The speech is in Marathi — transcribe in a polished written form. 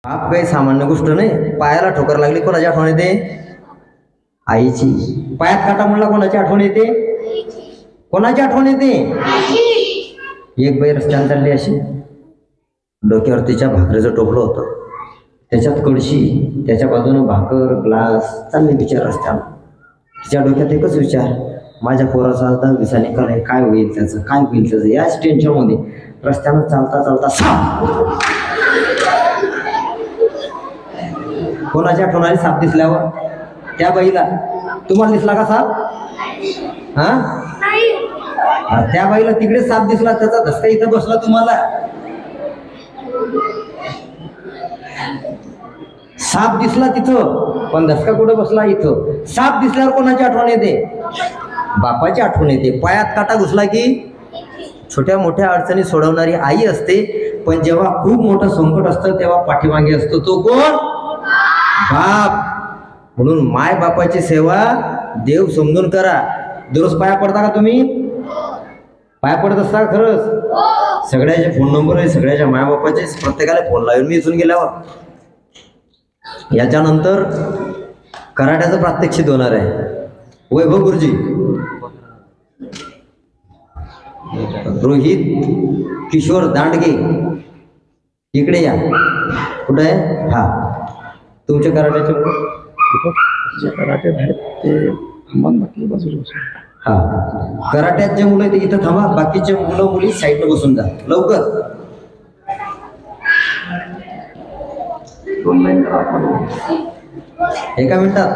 बाप काही सामान्य गोष्ट नाही. पायाला ठोकर लागली कोणाची आठवण येते? आईची. पायात काटा म्हणला कोणाची आठवण येते? कोणाची आठवण येते? एक बाई रस्त्याने चालली अशी, डोक्यावर तिच्या भाकरीचं टोपलं होतं, त्याच्यात कळशी, त्याच्या बाजूने भाकर ग्लास, चालली बिचार रस्त्यानं. तिच्या डोक्यात एकच विचार, माझ्या पोराचा 10वीचा निकाल आहे, काय होईल त्याचं, काय होईल त्याचं, याच टेन्शनमध्ये रस्त्यानं चालता चालता साप. कोणाच्या आठवण आली साप दिसल्यावर? त्या बाईला. तुम्हाला दिसला का साप? हा, त्या बाईला तिकडे साप दिसला, त्याचा धसका इथं बसला तुम्हाला. साप दिसला तिथं, पण धसका कुठे बसला? इथं. साप दिसल्यावर कोणाची आठवण येते? बापाची आठवण येते. पायात काटा घुसला की छोट्या मोठ्या अडचणी सोडवणारी आई असते, पण जेव्हा खूप मोठं संकट असतं तेव्हा पाठीमागे असतो तो कोण? बाप. म्हणून माय बापाची सेवा देव समजून करा. दररोज पाया पडता का तुम्ही? पाया पडत असता खरंच? सगळ्याचे फोन नंबर आहे, सगळ्याच्या मायबापाचे, प्रत्येकाला फोन लावून मी इथून गेल्यावर. याच्यानंतर कराट्याचं प्रात्यक्षिक होणार आहे. वैभव गुरुजी, रोहित किशोर दांडगे इकडे या. कुठे आहे? हा, तुमच्या कराट्याचे कराटे आहेत ते बाजूला. हा, कराट्यात जे मुलं ते इथं थांबा, बाकीचे मुलं मुली साईडला बसून जा लवकर. एका मिनिटात.